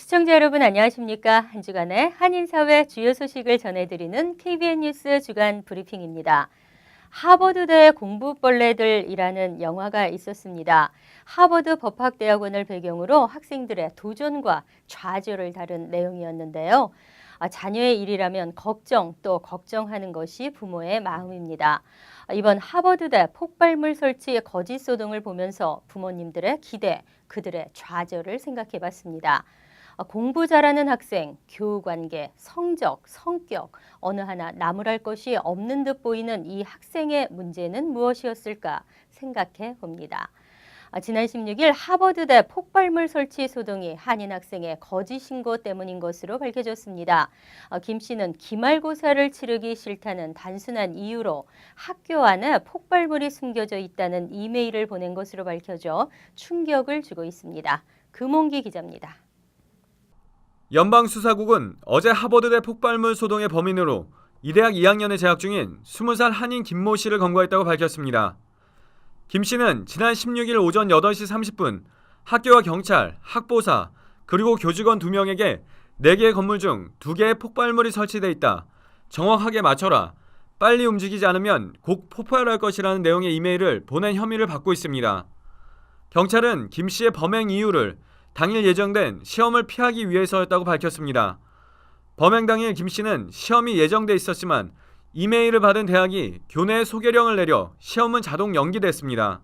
시청자 여러분 안녕하십니까? 한 주간의 한인사회 주요 소식을 전해드리는 KBN 뉴스 주간 브리핑입니다. 하버드대 공부벌레들이라는 영화가 있었습니다. 하버드 법학대학원을 배경으로 학생들의 도전과 좌절을 다룬 내용이었는데요. 자녀의 일이라면 걱정 또 걱정하는 것이 부모의 마음입니다. 이번 하버드대 폭발물 설치 거짓 소동을 보면서 부모님들의 기대, 그들의 좌절을 생각해봤습니다. 공부 잘하는 학생, 교우관계, 성적, 성격 어느 하나 나무랄 것이 없는 듯 보이는 이 학생의 문제는 무엇이었을까 생각해 봅니다. 지난 16일 하버드대 폭발물 설치 소동이 한인 학생의 거짓 신고 때문인 것으로 밝혀졌습니다. 김 씨는 기말고사를 치르기 싫다는 단순한 이유로 학교 안에 폭발물이 숨겨져 있다는 이메일을 보낸 것으로 밝혀져 충격을 주고 있습니다. 금홍기 기자입니다. 연방수사국은 어제 하버드대 폭발물 소동의 범인으로 이 대학 2학년에 재학 중인 20살 한인 김모 씨를 검거했다고 밝혔습니다. 김 씨는 지난 16일 오전 8시 30분 학교와 경찰, 학보사, 그리고 교직원 2명에게 4개의 건물 중 2개의 폭발물이 설치돼 있다. 정확하게 맞춰라. 빨리 움직이지 않으면 곧 폭발할 것이라는 내용의 이메일을 보낸 혐의를 받고 있습니다. 경찰은 김 씨의 범행 이유를 당일 예정된 시험을 피하기 위해서였다고 밝혔습니다. 범행 당일 김 씨는 시험이 예정돼 있었지만 이메일을 받은 대학이 교내 소개령을 내려 시험은 자동 연기됐습니다.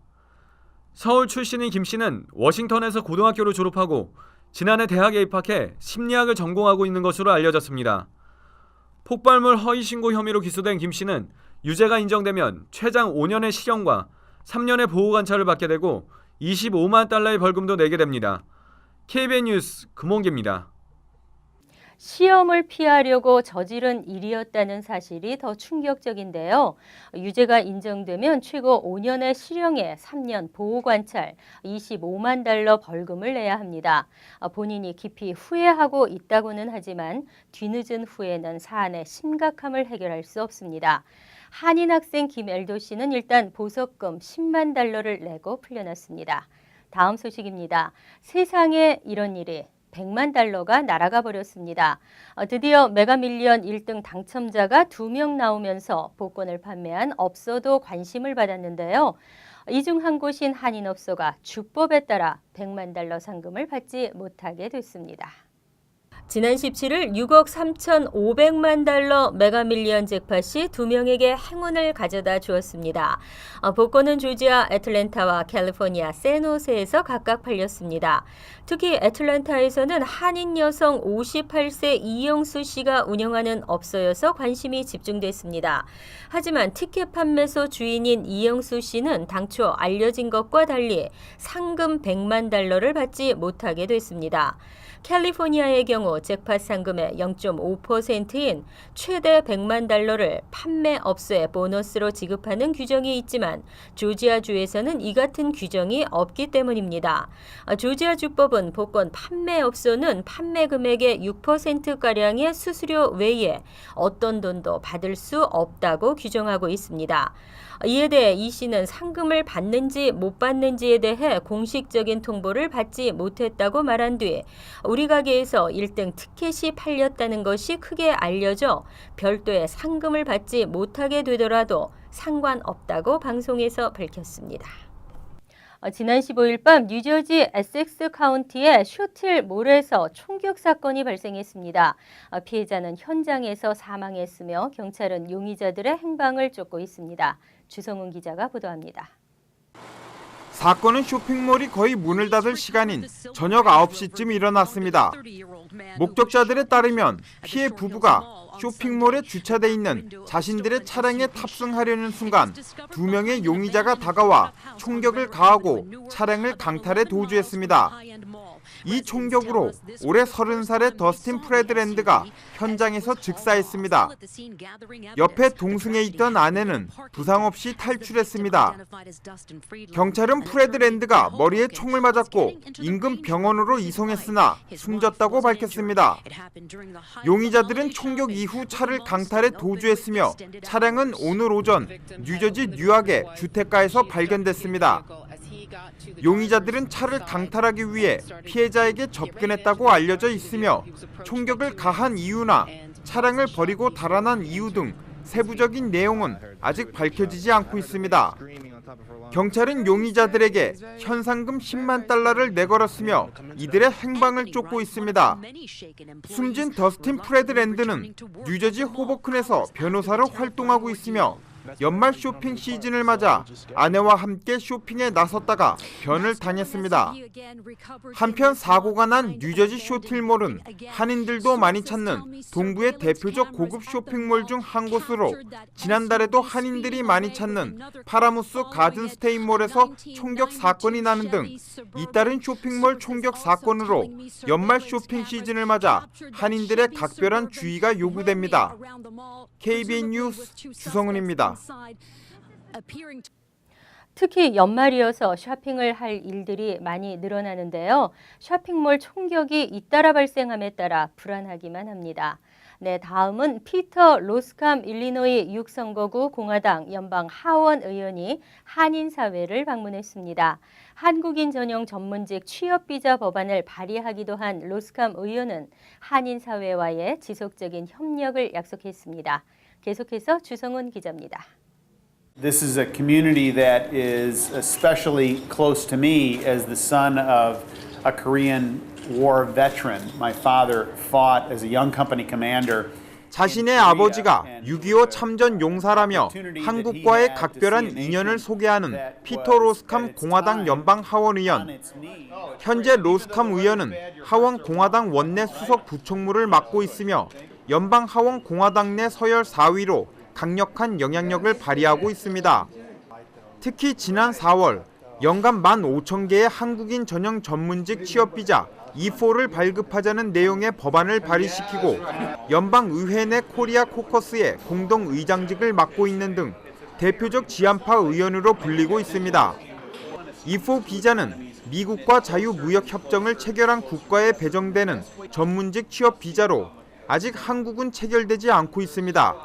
서울 출신인 김 씨는 워싱턴에서 고등학교를 졸업하고 지난해 대학에 입학해 심리학을 전공하고 있는 것으로 알려졌습니다. 폭발물 허위 신고 혐의로 기소된 김 씨는 유죄가 인정되면 최장 5년의 실형과 3년의 보호관찰을 받게 되고 25만 달러의 벌금도 내게 됩니다. KBN 뉴스 금홍기입니다. 시험을 피하려고 저지른 일이었다는 사실이 더 충격적인데요. 유죄가 인정되면 최고 5년의 실형에 3년 보호관찰, 25만 달러 벌금을 내야 합니다. 본인이 깊이 후회하고 있다고는 하지만 뒤늦은 후회는 사안의 심각함을 해결할 수 없습니다. 한인 학생 김엘도 씨는 일단 보석금 10만 달러를 내고 풀려났습니다. 다음 소식입니다. 세상에 이런 일이 100만 달러가 날아가 버렸습니다. 드디어 메가밀리언 1등 당첨자가 2명 나오면서 복권을 판매한 업소도 관심을 받았는데요. 이 중 한 곳인 한인업소가 주법에 따라 100만 달러 상금을 받지 못하게 됐습니다. 지난 17일 6억 3,500만 달러 메가밀리언 잭팟이 2명에게 행운을 가져다 주었습니다. 복권은 조지아 애틀랜타와 캘리포니아 샌호세에서 각각 팔렸습니다. 특히 애틀랜타에서는 한인 여성 58세 이영수 씨가 운영하는 업소여서 관심이 집중됐습니다. 하지만 티켓 판매소 주인인 이영수 씨는 당초 알려진 것과 달리 상금 100만 달러를 받지 못하게 됐습니다. 캘리포니아의 경우 잭팟 상금의 0.5%인 최대 100만 달러를 판매업소에 보너스로 지급하는 규정이 있지만 조지아주에서는 이 같은 규정이 없기 때문입니다. 조지아주법은 복권 판매업소는 판매 금액의 6%가량의 수수료 외에 어떤 돈도 받을 수 없다고 규정하고 있습니다. 이에 대해 이 씨는 상금을 받는지 못 받는지에 대해 공식적인 통보를 받지 못했다고 말한 뒤 우리 가게에서 1등 티켓이 팔렸다는 것이 크게 알려져 별도의 상금을 받지 못하게 되더라도 상관없다고 방송에서 밝혔습니다. 지난 15일 밤 뉴저지 에섹스 카운티의 쇼틸 몰에서 총격 사건이 발생했습니다. 피해자는 현장에서 사망했으며 경찰은 용의자들의 행방을 쫓고 있습니다. 주성훈 기자가 보도합니다. 사건은 쇼핑몰이 거의 문을 닫을 시간인 저녁 9시쯤 일어났습니다. 목격자들에 따르면 피해 부부가 쇼핑몰에 주차돼 있는 자신들의 차량에 탑승하려는 순간 2명의 용의자가 다가와 총격을 가하고 차량을 강탈해 도주했습니다. 이 총격으로 올해 30살의 더스틴 프레드랜드가 현장에서 즉사했습니다. 옆에 동승해 있던 아내는 부상 없이 탈출했습니다. 경찰은 프레드랜드가 머리에 총을 맞았고 인근 병원으로 이송했으나 숨졌다고 밝혔습니다. 용의자들은 총격 이후 차를 강탈해 도주했으며 차량은 오늘 오전 뉴저지 뉴악의 주택가에서 발견됐습니다. 용의자들은 차를 강탈하기 위해 피해자에게 접근했다고 알려져 있으며 총격을 가한 이유나 차량을 버리고 달아난 이유 등 세부적인 내용은 아직 밝혀지지 않고 있습니다. 경찰은 용의자들에게 현상금 10만 달러를 내걸었으며 이들의 행방을 쫓고 있습니다. 숨진 더스틴 프레드랜드는 뉴저지 호보큰에서 변호사로 활동하고 있으며 연말 쇼핑 시즌을 맞아 아내와 함께 쇼핑에 나섰다가 변을 당했습니다. 한편 사고가 난 뉴저지 쇼틸몰은 한인들도 많이 찾는 동부의 대표적 고급 쇼핑몰 중 한 곳으로 지난달에도 한인들이 많이 찾는 파라무스 가든스테이몰에서 총격 사건이 나는 등 잇따른 쇼핑몰 총격 사건으로 연말 쇼핑 시즌을 맞아 한인들의 각별한 주의가 요구됩니다. KBN 뉴스 주성은입니다. 특히 연말이어서 쇼핑을 할 일들이 많이 늘어나는데요. 쇼핑몰 총격이 잇따라 발생함에 따라 불안하기만 합니다. 네, 다음은 피터 로스캄 일리노이 6선거구 공화당 연방 하원 의원이 한인사회를 방문했습니다. 한국인 전용 전문직 취업비자 법안을 발의하기도 한 로스캄 의원은 한인사회와의 지속적인 협력을 약속했습니다. 계속해서 주성훈 기자입니다. This is a community that is especially close to me as the son of a Korean War veteran. My father fought as a young company commander. 자신의 아버지가 6.25 참전 용사라며 한국과의 각별한 인연을 소개하는 피터 로스캄 공화당 연방 하원 의원. 현재 로스캄 의원은 하원 공화당 원내 수석 부총무를 맡고 있으며 연방 하원 공화당 내 서열 4위로 강력한 영향력을 발휘하고 있습니다. 특히 지난 4월 연간 15,000개의 한국인 전용 전문직 취업비자 E4를 발급하자는 내용의 법안을 발의시키고 연방의회 내 코리아 코커스의 공동의장직을 맡고 있는 등 대표적 지한파 의원으로 불리고 있습니다. E4 비자는 미국과 자유무역협정을 체결한 국가에 배정되는 전문직 취업 비자로 아직 한국은 체결되지 않고 있습니다.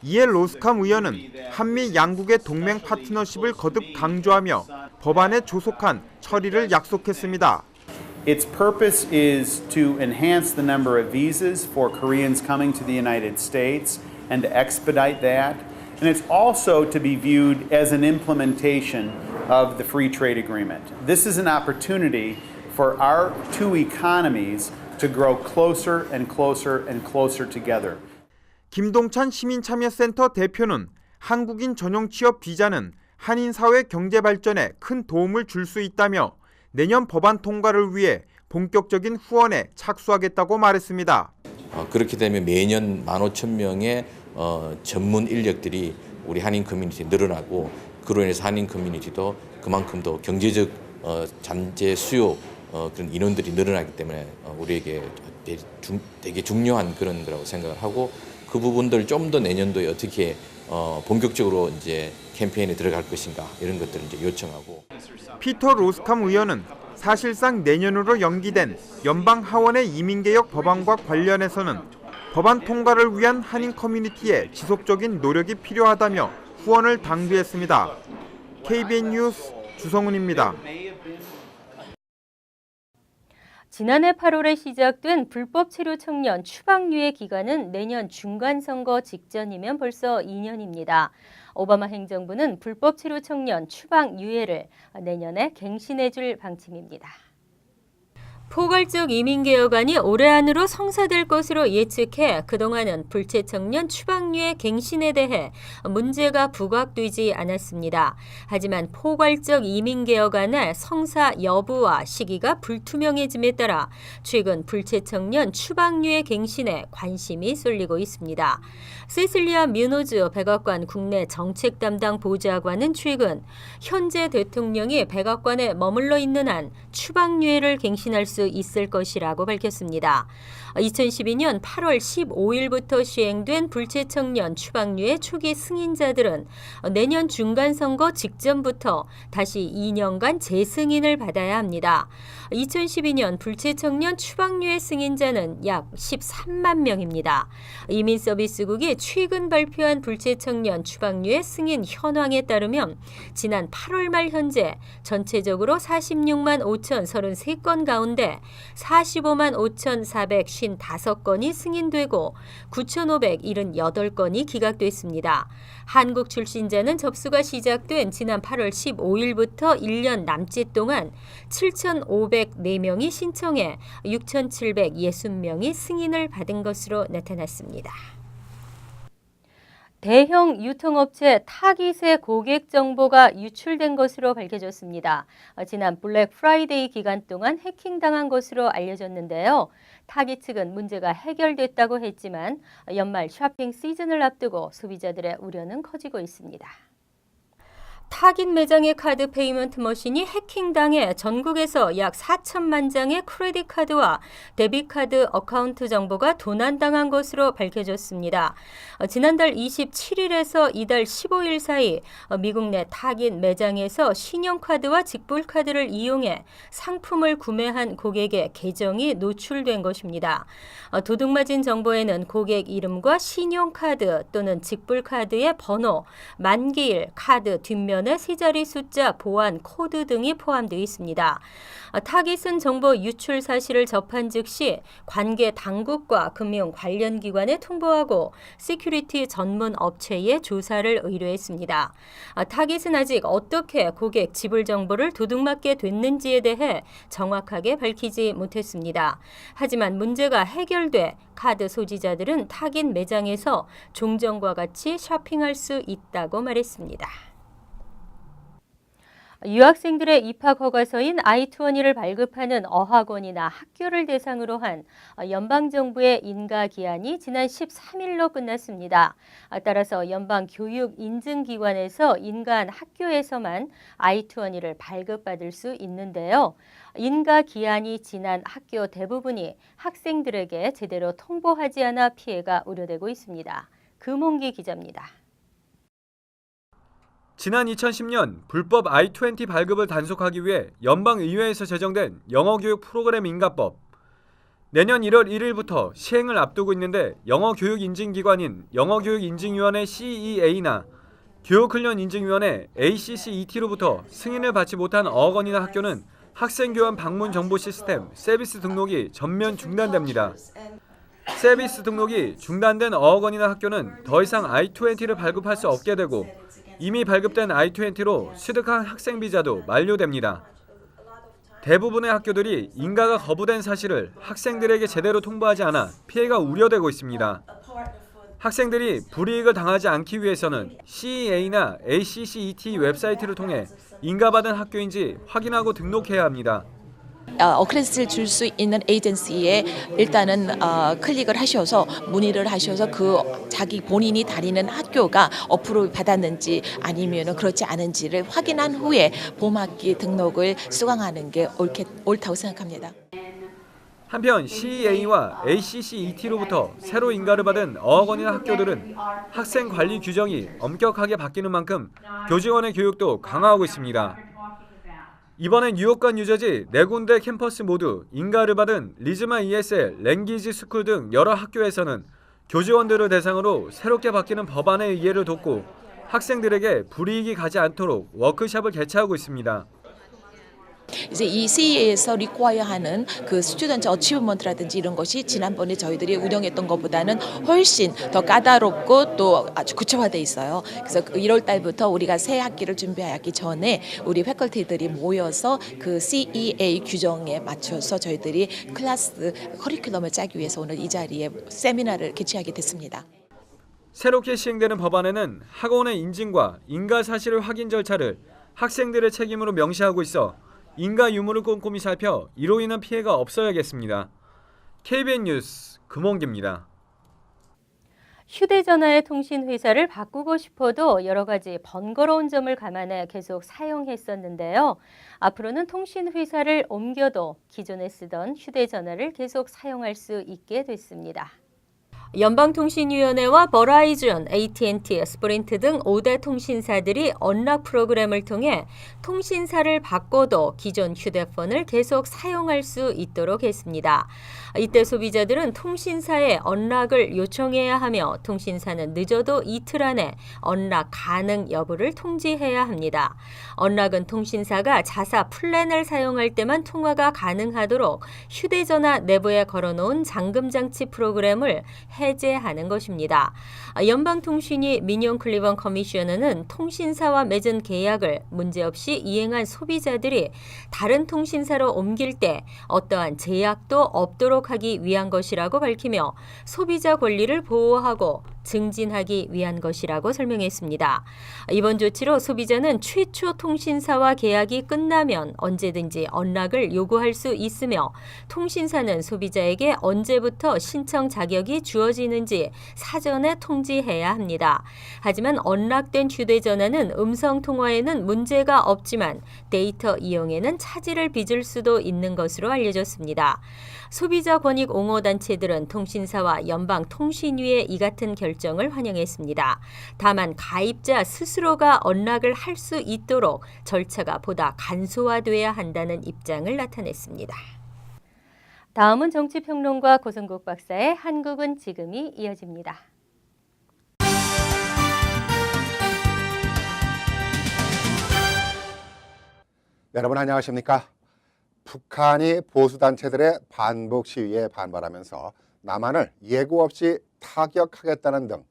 이에 로스캄 의원은 한미 양국의 동맹 파트너십을 거듭 강조하며 법안에 조속한 처리를 약속했습니다. Its purpose is to enhance the number of visas for Koreans coming to the United States and to expedite that. And it's also to be viewed as an implementation of the free trade agreement. This is an opportunity for our two economies to grow closer and closer and closer together. 김동찬 시민참여센터 대표는 한국인 전용 취업 비자는 한인 사회 경제 발전에 큰 도움을 줄 수 있다며 내년 법안 통과를 위해 본격적인 후원에 착수하겠다고 말했습니다. 그렇게 되면 매년 15,000명의 전문 인력들이 우리 한인 커뮤니티에 늘어나고 그로 인해서 한인 커뮤니티도 그만큼 더 경제적 잠재 수요 그런 인원들이 늘어나기 때문에 우리에게 되게 중요한 그런 거라고 생각을 하고 그 부분들 좀 더 내년도에 어떻게 본격적으로 이제 캠페인에 들어갈 것인가 이런 것들을 이제 요청하고. 피터 로스캄 의원은 사실상 내년으로 연기된 연방 하원의 이민개혁 법안과 관련해서는 법안 통과를 위한 한인 커뮤니티의 지속적인 노력이 필요하다며 후원을 당부했습니다. KBN 뉴스 주성훈입니다. 지난해 8월에 시작된 불법 체류 청년 추방유예 기간은 내년 중간선거 직전이면 벌써 2년입니다. 오바마 행정부는 불법 체류 청년 추방유예를 내년에 갱신해줄 방침입니다. 포괄적 이민개혁안이 올해 안으로 성사될 것으로 예측해 그동안은 불체청년 추방유예 갱신에 대해 문제가 부각되지 않았습니다. 하지만 포괄적 이민개혁안의 성사 여부와 시기가 불투명해짐에 따라 최근 불체청년 추방유예 갱신에 관심이 쏠리고 있습니다. 세실리아 뮤노즈 백악관 국내 정책 담당 보좌관은 최근 현재 대통령이 백악관에 머물러 있는 한 추방유예를 갱신할 수 수 있을 것이라고 밝혔습니다. 2012년 8월 15일부터 시행된 불체청년 추방류의 초기 승인자들은 내년 중간선거 직전부터 다시 2년간 재승인을 받아야 합니다. 2012년 불체청년 추방류의 승인자는 약 13만 명입니다. 이민서비스국이 최근 발표한 불체청년 추방류의 승인 현황에 따르면 지난 8월 말 현재 전체적으로 46만 5,033건 가운데 45만 5,455건이 승인되고 9,578건이 기각됐습니다. 한국 출신자는 접수가 시작된 지난 8월 15일부터 1년 남짓 동안 7,504명이 신청해 6,760명이 승인을 받은 것으로 나타났습니다. 대형 유통업체 타깃의 고객 정보가 유출된 것으로 밝혀졌습니다. 지난 블랙 프라이데이 기간 동안 해킹당한 것으로 알려졌는데요. 타깃 측은 문제가 해결됐다고 했지만 연말 쇼핑 시즌을 앞두고 소비자들의 우려는 커지고 있습니다. 타깃 매장의 카드 페이먼트 머신이 해킹당해 전국에서 약 4천만 장의 크레딧 카드와 데빗 카드 어카운트 정보가 도난당한 것으로 밝혀졌습니다. 지난달 27일에서 이달 15일 사이 미국 내 타깃 매장에서 신용카드와 직불카드를 이용해 상품을 구매한 고객의 계정이 노출된 것입니다. 도둑맞은 정보에는 고객 이름과 신용카드 또는 직불카드의 번호, 만기일, 카드 뒷면 세 자리 숫자, 보안 코드 등이 포함되어 있습니다. 타깃은 정보 유출 사실을 접한 즉시 관계 당국과 금융 관련 기관에 통보하고 시큐리티 전문 업체에 조사를 의뢰했습니다. 타깃은 아직 어떻게 고객 지불 정보를 도둑맞게 됐는지에 대해 정확하게 밝히지 못했습니다. 하지만 문제가 해결돼 카드 소지자들은 타깃 매장에서 종전과 같이 쇼핑할 수 있다고 말했습니다. 유학생들의 입학 허가서인 I-20를 발급하는 어학원이나 학교를 대상으로 한 연방정부의 인가 기한이 지난 13일로 끝났습니다. 따라서 연방교육인증기관에서 인가한 학교에서만 I-20를 발급받을 수 있는데요. 인가 기한이 지난 학교 대부분이 학생들에게 제대로 통보하지 않아 피해가 우려되고 있습니다. 금홍기 기자입니다. 지난 2010년 불법 I-20 발급을 단속하기 위해 연방의회에서 제정된 영어교육 프로그램 인가법. 내년 1월 1일부터 시행을 앞두고 있는데 영어교육인증기관인 영어교육인증위원회 CEA나 교육훈련인증위원회 ACCET로부터 승인을 받지 못한 어학원이나 학교는 학생교환 방문 정보 시스템 서비스 등록이 전면 중단됩니다. 서비스 등록이 중단된 어학원이나 학교는 더 이상 I-20를 발급할 수 없게 되고 이미 발급된 I-20로 취득한 학생 비자도 만료됩니다. 대부분의 학교들이 인가가 거부된 사실을 학생들에게 제대로 통보하지 않아 피해가 우려되고 있습니다. 학생들이 불이익을 당하지 않기 위해서는 CEA나 ACCET 웹사이트를 통해 인가받은 학교인지 확인하고 등록해야 합니다. 어크레스를 줄 수 있는 에이전시에 일단은 클릭을 하셔서 문의를 하셔서 그 자기 본인이 다니는 학교가 어프로브 받았는지 아니면 그렇지 않은지를 확인한 후에 봄학기 등록을 수강하는 게 옳다고 생각합니다. 한편 CEA와 ACCET로부터 새로 인가를 받은 어학원이나 학교들은 학생 관리 규정이 엄격하게 바뀌는 만큼 교직원의 교육도 강화하고 있습니다. 이번에 뉴욕과 뉴저지 4군데 캠퍼스 모두 인가를 받은 리즈마 ESL, 랭귀지 스쿨 등 여러 학교에서는 교직원들을 대상으로 새롭게 바뀌는 법안의 이해를 돕고 학생들에게 불이익이 가지 않도록 워크숍을 개최하고 있습니다. 이제 이 CEA에서 리퀘어하는 그 스튜던트 어치브먼트라든지 이런 것이 지난번에 저희들이 운영했던 것보다는 훨씬 더 까다롭고 또 아주 구체화돼 있어요. 그래서 1월 달부터 우리가 새 학기를 준비하기 전에 우리 패컬티들이 모여서 그 CEA 규정에 맞춰서 저희들이 클래스 커리큘럼을 짜기 위해서 오늘 이 자리에 세미나를 개최하게 됐습니다. 새롭게 시행되는 법안에는 학원의 인증과 인가 사실을 확인 절차를 학생들의 책임으로 명시하고 있어 인가 유무를 꼼꼼히 살펴 이로 인한 피해가 없어야겠습니다. KBN 뉴스 금홍기입니다. 휴대전화의 통신 회사를 바꾸고 싶어도 여러 가지 번거로운 점을 감안해 계속 사용했었는데요. 앞으로는 통신 회사를 옮겨도 기존에 쓰던 휴대전화를 계속 사용할 수 있게 됐습니다. 연방통신위원회와 버라이즌, AT&T, 스프린트 등 5대 통신사들이 언락 프로그램을 통해 통신사를 바꿔도 기존 휴대폰을 계속 사용할 수 있도록 했습니다. 이때 소비자들은 통신사에 언락을 요청해야 하며 통신사는 늦어도 이틀 안에 언락 가능 여부를 통지해야 합니다. 언락은 통신사가 자사 플랜을 사용할 때만 통화가 가능하도록 휴대전화 내부에 걸어놓은 잠금장치 프로그램을 해제하는 것입니다. 연방통신위 민용 클리번 커미셔너는 통신사와 맺은 계약을 문제없이 이행한 소비자들이 다른 통신사로 옮길 때 어떠한 제약도 없도록 하기 위한 것이라고 밝히며 소비자 권리를 보호하고 증진하기 위한 것이라고 설명했습니다. 이번 조치로 소비자는 최초 통신사와 계약이 끝나면 언제든지 언락을 요구할 수 있으며 통신사는 소비자에게 언제부터 신청 자격이 주어지는지 사전에 통지해야 합니다. 하지만 언락된 휴대전화는 음성통화에는 문제가 없지만 데이터 이용에는 차질을 빚을 수도 있는 것으로 알려졌습니다. 소비자 권익 옹호 단체들은 통신사와 연방통신위의 이 같은 결정을 환영했습니다. 다만 가입자 스스로가 언락을 할 수 있도록 절차가 보다 간소화돼야 한다는 입장을 나타냈습니다. 다음은 정치평론가 고성국 박사의 한국은 지금이 이어집니다. 여러분 안녕하십니까? 북한이 보수단체들의 반복 시위에 반발하면서 남한을 예고 없이 타격하겠다는 등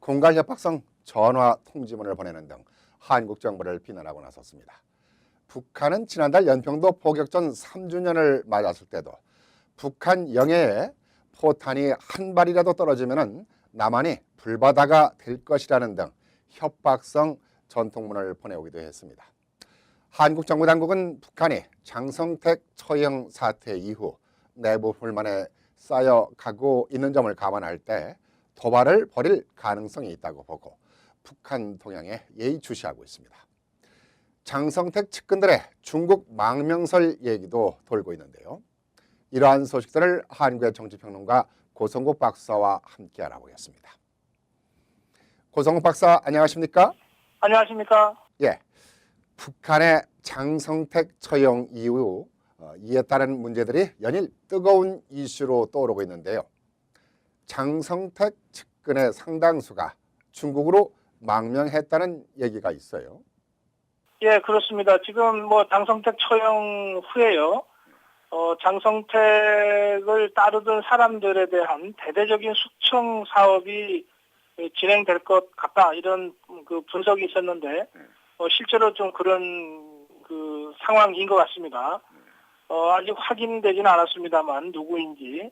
공갈협박성 전화 통지문을 보내는 등 한국 정부를 비난하고 나섰습니다. 북한은 지난달 연평도 포격전 3주년을 맞았을 때도 북한 영해에 포탄이 한 발이라도 떨어지면 남한이 불바다가 될 것이라는 등 협박성 전통문을 보내오기도 했습니다. 한국 정부 당국은 북한이 장성택 처형 사태 이후 내부 불만에 쌓여가고 있는 점을 감안할 때 도발을 벌일 가능성이 있다고 보고 북한 동향에 예의주시하고 있습니다. 장성택 측근들의 중국 망명설 얘기도 돌고 있는데요. 이러한 소식들을 한국의 정치평론가 고성국 박사와 함께 알아보겠습니다. 고성국 박사 안녕하십니까? 안녕하십니까? 예, 북한의 장성택 처형 이후 이에 따른 문제들이 연일 뜨거운 이슈로 떠오르고 있는데요. 장성택 측근의 상당수가 중국으로 망명했다는 얘기가 있어요. 예, 그렇습니다. 지금 장성택 처형 후에요. 장성택을 따르던 사람들에 대한 대대적인 숙청 사업이 진행될 것 같다 이런 그 분석이 있었는데 실제로 좀 그런 그 상황인 것 같습니다. 아직 확인되지는 않았습니다만 누구인지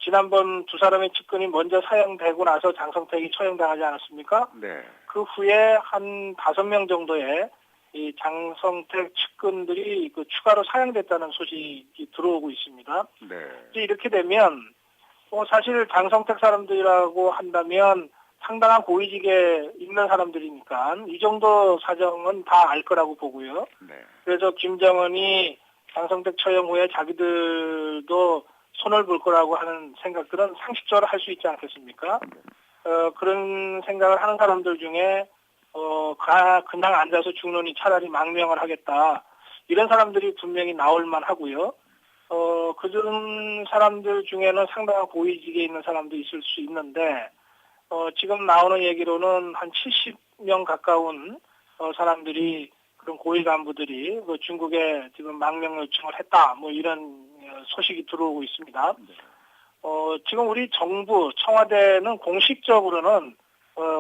지난번 두 사람의 측근이 먼저 사형되고 나서 장성택이 처형당하지 않았습니까? 네. 그 후에 한 5명 정도의 이 장성택 측근들이 그 추가로 사형됐다는 소식이 들어오고 있습니다. 네. 이제 이렇게 되면 사실 장성택 사람들이라고 한다면 상당한 고위직에 있는 사람들이니까 이 정도 사정은 다 알 거라고 보고요. 네. 그래서 김정은이 장성택 처형 후에 자기들도 손을 볼 거라고 하는 생각들은 상식적으로 할 수 있지 않겠습니까? 그런 생각을 하는 사람들 중에 그냥 앉아서 죽느니 차라리 망명을 하겠다. 이런 사람들이 분명히 나올 만하고요. 그런 사람들 중에는 상당한 고위직에 있는 사람도 있을 수 있는데 지금 나오는 얘기로는 한 70명 가까운 사람들이 그런 고위 간부들이 중국에 지금 망명 요청을 했다. 이런 소식이 들어오고 있습니다. 지금 우리 정부, 청와대는 공식적으로는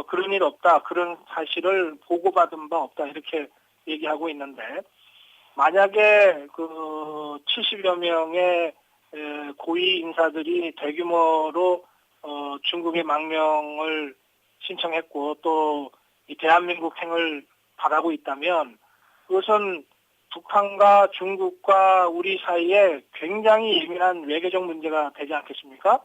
그런 일 없다. 그런 사실을 보고받은 바 없다. 이렇게 얘기하고 있는데 만약에 그 70여 명의 고위 인사들이 대규모로 중국의 망명을 신청했고 또 이 대한민국행을 바라고 있다면 그것은 북한과 중국과 우리 사이에 굉장히 예민한 외교적 문제가 되지 않겠습니까?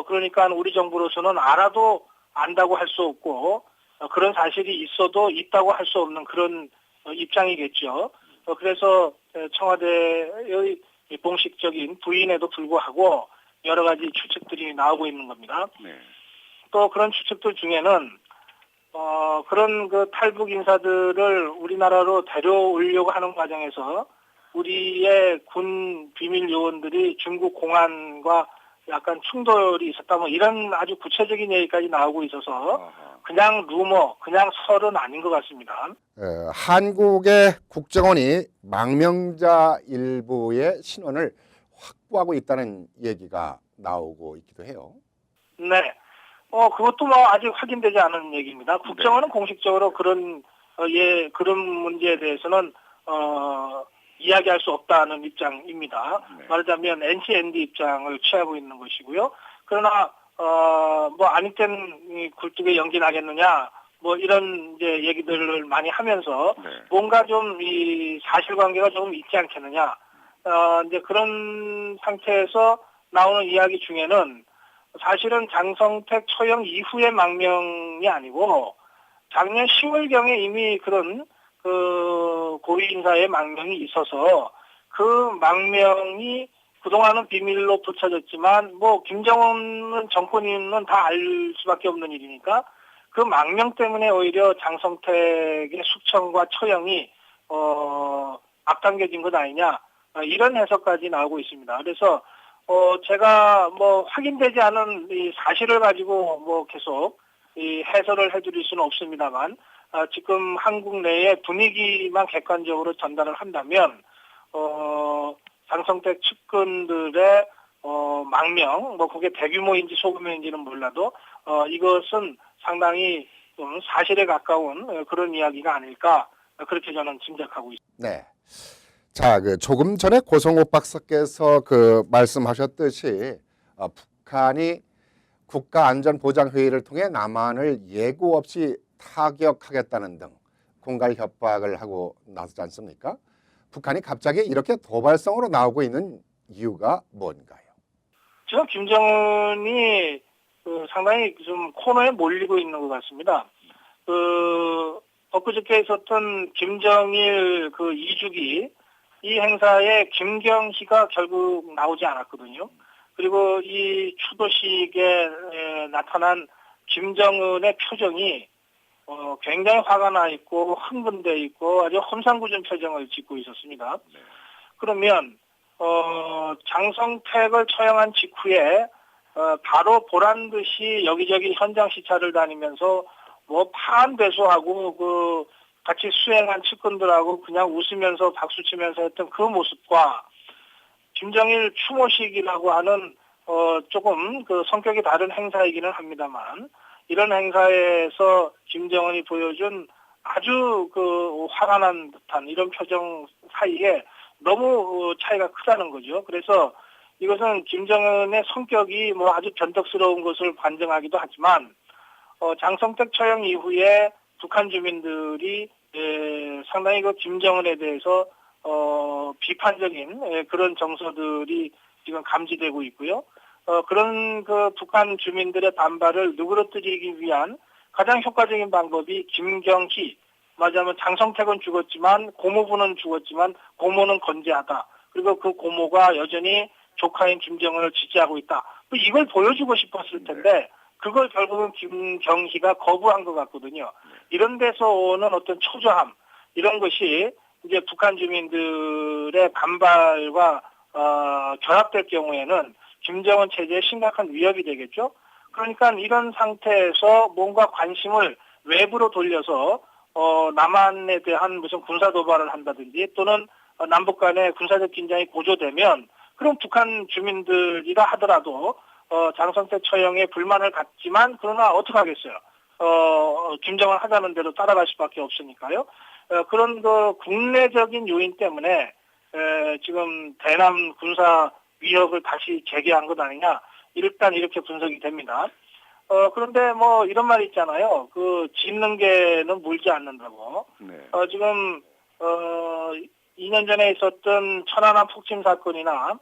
그러니까 우리 정부로서는 알아도 안다고 할 수 없고 그런 사실이 있어도 있다고 할 수 없는 그런 입장이겠죠. 그래서 청와대의 공식적인 부인에도 불구하고 여러 가지 추측들이 나오고 있는 겁니다. 또 그런 추측들 중에는 그런 그 탈북 인사들을 우리나라로 데려오려고 하는 과정에서 우리의 군 비밀 요원들이 중국 공안과 약간 충돌이 있었다 뭐 이런 아주 구체적인 얘기까지 나오고 있어서 그냥 루머, 그냥 설은 아닌 것 같습니다. 한국의 국정원이 망명자 일부의 신원을 확보하고 있다는 얘기가 나오고 있기도 해요. 네. 그것도 뭐 아직 확인되지 않은 얘기입니다. 국정원은 공식적으로 그런 문제에 대해서는 이야기할 수 없다는 입장입니다. 말하자면 NCND 입장을 취하고 있는 것이고요. 그러나 뭐 아닐 땐 굴뚝에 연기 나겠느냐 뭐 이런 이제 얘기들을 많이 하면서 뭔가 좀 이 사실관계가 조금 있지 않겠느냐 이제 그런 상태에서 나오는 이야기 중에는 사실은 장성택 처형 이후의 망명이 아니고 작년 10월경에 이미 그런 그 고위 인사의 망명이 있어서 그 망명이 그동안은 비밀로 붙여졌지만 뭐 김정은 정권인은 다 알 수밖에 없는 일이니까 그 망명 때문에 오히려 장성택의 숙청과 처형이 앞당겨진 것 아니냐 이런 해석까지 나오고 있습니다. 그래서 제가 뭐 확인되지 않은 이 사실을 가지고 뭐 계속 이 해설을 해드릴 수는 없습니다만 지금 한국 내의 분위기만 객관적으로 전달을 한다면 장성택 측근들의 망명 뭐 그게 대규모인지 소규모인지는 몰라도 이것은 상당히 좀 사실에 가까운 그런 이야기가 아닐까 그렇게 저는 짐작하고 있습니다. 네. 자, 조금 전에 고성욱 박사께서 말씀하셨듯이 북한이 국가안전보장회의를 통해 남한을 예고 없이 타격하겠다는 등 공갈 협박을 하고 나서지 않습니까? 북한이 갑자기 이렇게 도발성으로 나오고 있는 이유가 뭔가요? 지금 김정은이 상당히 좀 코너에 몰리고 있는 것 같습니다. 엊그저께 있었던 김정일 그 2주기 이 행사에 김경희가 결국 나오지 않았거든요. 그리고 이 추도식에 나타난 김정은의 표정이 굉장히 화가 나 있고 흥분돼 있고 아주 험상궂은 표정을 짓고 있었습니다. 그러면 장성택을 처형한 직후에 바로 보란 듯이 여기저기 현장 시찰을 다니면서 뭐 파안배수하고 같이 수행한 측근들하고 그냥 웃으면서 박수치면서 했던 그 모습과 김정일 추모식이라고 하는 조금 그 성격이 다른 행사이기는 합니다만 이런 행사에서 김정은이 보여준 아주 그 화가 난 듯한 이런 표정 사이에 너무 차이가 크다는 거죠. 그래서 이것은 김정은의 성격이 뭐 아주 변덕스러운 것을 반증하기도 하지만 장성택 처형 이후에 북한 주민들이 상당히 그 김정은에 대해서 비판적인 그런 정서들이 지금 감지되고 있고요. 그런 그 북한 주민들의 반발을 누그러뜨리기 위한 가장 효과적인 방법이 김경희, 말하자면 장성택은 죽었지만 고모부는 죽었지만 고모는 건재하다. 그리고 그 고모가 여전히 조카인 김정은을 지지하고 있다. 이걸 보여주고 싶었을 텐데 그걸 결국은 김경희가 거부한 것 같거든요. 이런 데서 오는 어떤 초조함 이런 것이 이제 북한 주민들의 반발과 결합될 경우에는 김정은 체제에 심각한 위협이 되겠죠. 그러니까 이런 상태에서 뭔가 관심을 외부로 돌려서 남한에 대한 무슨 군사 도발을 한다든지 또는 남북 간의 군사적 긴장이 고조되면 그럼 북한 주민들이라 하더라도 장성택 처형에 불만을 갖지만 그러나 어떡하겠어요. 김정은 하자는 대로 따라갈 수밖에 없으니까요. 그런 그 국내적인 요인 때문에 지금 대남 군사 위협을 다시 재개한 것 아니냐 일단 이렇게 분석이 됩니다. 그런데 뭐 이런 말이 있잖아요. 그 짖는 개는 물지 않는다고. 지금 2년 전에 있었던 천안함 폭침 사건이나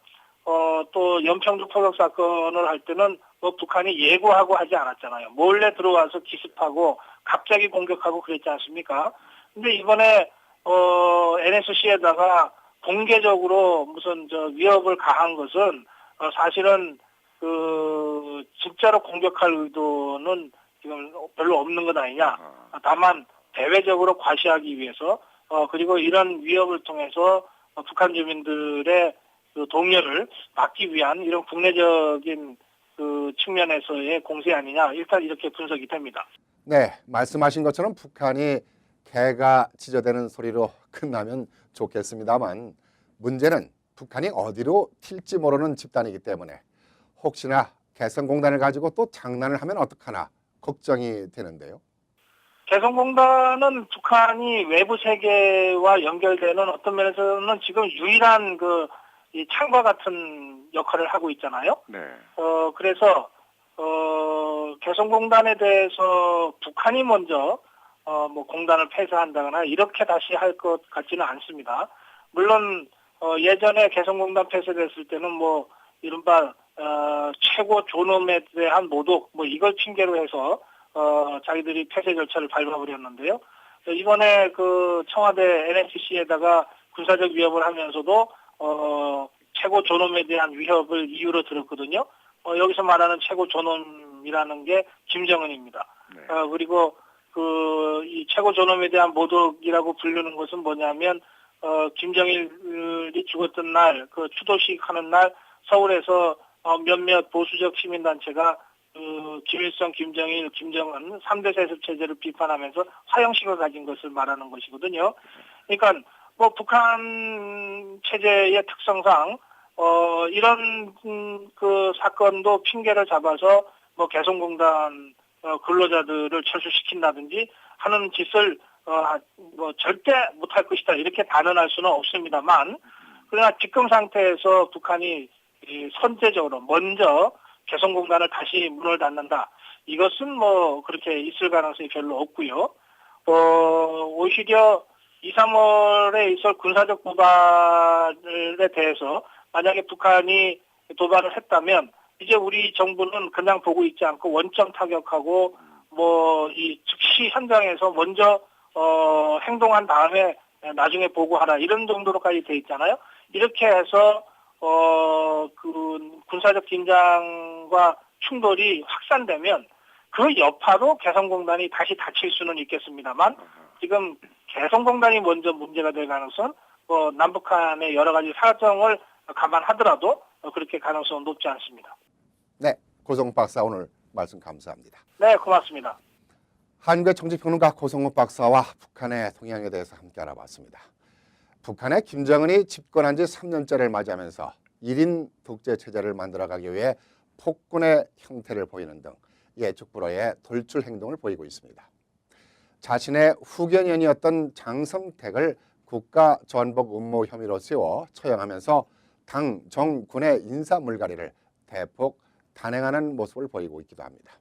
또 연평도 포격 사건을 할 때는 북한이 예고하고 하지 않았잖아요. 몰래 들어와서 기습하고 갑자기 공격하고 그랬지 않습니까? 근데 이번에 NSC에다가 공개적으로 무슨 위협을 가한 것은 사실은 진짜로 공격할 의도는 지금 별로 없는 것 아니냐. 다만 대외적으로 과시하기 위해서 그리고 이런 위협을 통해서 북한 주민들의 동요를 막기 위한 이런 국내적인 측면에서의 공세 아니냐. 일단 이렇게 분석이 됩니다. 네, 말씀하신 것처럼 북한이 개가 짖어대는 소리로 끝나면 좋겠습니다만 문제는 북한이 어디로 튈지 모르는 집단이기 때문에 혹시나 개성공단을 가지고 또 장난을 하면 어떡하나 걱정이 되는데요. 개성공단은 북한이 외부 세계와 연결되는 어떤 면에서는 지금 유일한 이 창과 같은 역할을 하고 있잖아요. 네. 그래서 개성공단에 대해서 북한이 먼저 공단을 폐쇄한다거나 이렇게 다시 할 것 같지는 않습니다. 물론 예전에 개성공단 폐쇄됐을 때는 이른바 최고 존엄에 대한 모독 이걸 핑계로 해서 자기들이 폐쇄 절차를 밟아버렸는데요. 이번에 청와대 NSC에다가 군사적 위협을 하면서도 최고 존엄에 대한 위협을 이유로 들었거든요. 여기서 말하는 최고 존엄이라는 게 김정은입니다. 네. 그리고 이 최고 존엄에 대한 모독이라고 부르는 것은 뭐냐면 김정일이 죽었던 날, 추도식 하는 날 서울에서 몇몇 보수적 시민단체가 김일성, 김정일, 김정은 3대 세습 체제를 비판하면서 화형식을 가진 것을 말하는 것이거든요. 그러니까 북한 체제의 특성상 이런 사건도 핑계를 잡아서 개성공단 근로자들을 철수시킨다든지 하는 짓을 절대 못할 것이다 이렇게 단언할 수는 없습니다만 그러나 지금 상태에서 북한이 선제적으로 먼저 개성공단을 다시 문을 닫는다. 이것은 그렇게 있을 가능성이 별로 없고요. 오히려 2, 3월에 있을 군사적 도발에 대해서 만약에 북한이 도발을 했다면 이제 우리 정부는 그냥 보고 있지 않고 원점 타격하고 이 즉시 현장에서 먼저 행동한 다음에 나중에 보고하라 이런 정도로까지 돼 있잖아요. 이렇게 해서 군사적 긴장과 충돌이 확산되면 그 여파로 개성공단이 다시 닫힐 수는 있겠습니다만 지금 개성공단이 먼저 문제가 될 가능성은 남북한의 여러 가지 사정을 감안하더라도 그렇게 가능성은 높지 않습니다. 네, 고성욱 박사 오늘 말씀 감사합니다. 네, 고맙습니다. 한국의 정치평론가 고성욱 박사와 북한의 동향에 대해서 함께 알아봤습니다. 북한의 김정은이 집권한 지 3년째를 맞이하면서 1인 독재 체제를 만들어가기 위해 폭군의 형태를 보이는 등 예측 불허의 돌출 행동을 보이고 있습니다. 자신의 후견인이었던 장성택을 국가전복 음모 혐의로 세워 처형하면서 당, 정, 군의 인사 물갈이를 대폭 단행하는 모습을 보이고 있기도 합니다.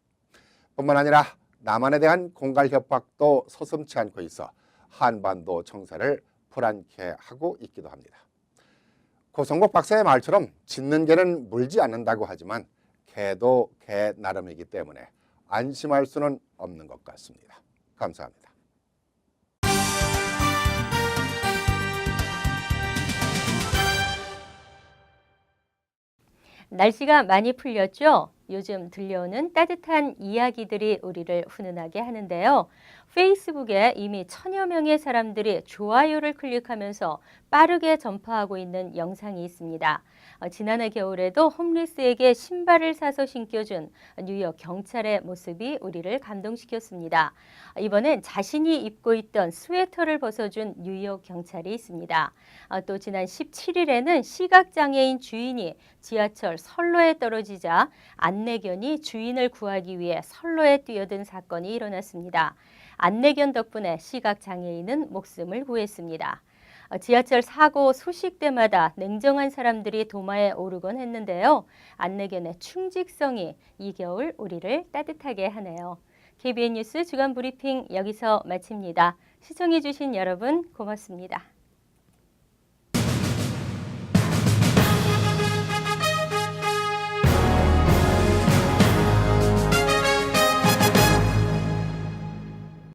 뿐만 아니라 남한에 대한 공갈 협박도 서슴지 않고 있어 한반도 정세를 불안케 하고 있기도 합니다. 고성국 박사의 말처럼 짖는 개는 물지 않는다고 하지만 개도 개 나름이기 때문에 안심할 수는 없는 것 같습니다. 감사합니다. 날씨가 많이 풀렸죠? 요즘 들려오는 따뜻한 이야기들이 우리를 훈훈하게 하는데요. 페이스북에 이미 1000여 명의 사람들이 좋아요를 클릭하면서 빠르게 전파하고 있는 영상이 있습니다. 지난해 겨울에도 홈리스에게 신발을 사서 신겨준 뉴욕 경찰의 모습이 우리를 감동시켰습니다. 이번엔 자신이 입고 있던 스웨터를 벗어준 뉴욕 경찰이 있습니다. 또 지난 17일에는 시각장애인 주인이 지하철 선로에 떨어지자 안내견이 주인을 구하기 위해 선로에 뛰어든 사건이 일어났습니다. 안내견 덕분에 시각장애인은 목숨을 구했습니다. 지하철 사고 소식 때마다 냉정한 사람들이 도마에 오르곤 했는데요. 안내견의 충직성이 이 겨울 우리를 따뜻하게 하네요. KBN 뉴스 주간 브리핑 여기서 마칩니다. 시청해 주신 여러분 고맙습니다.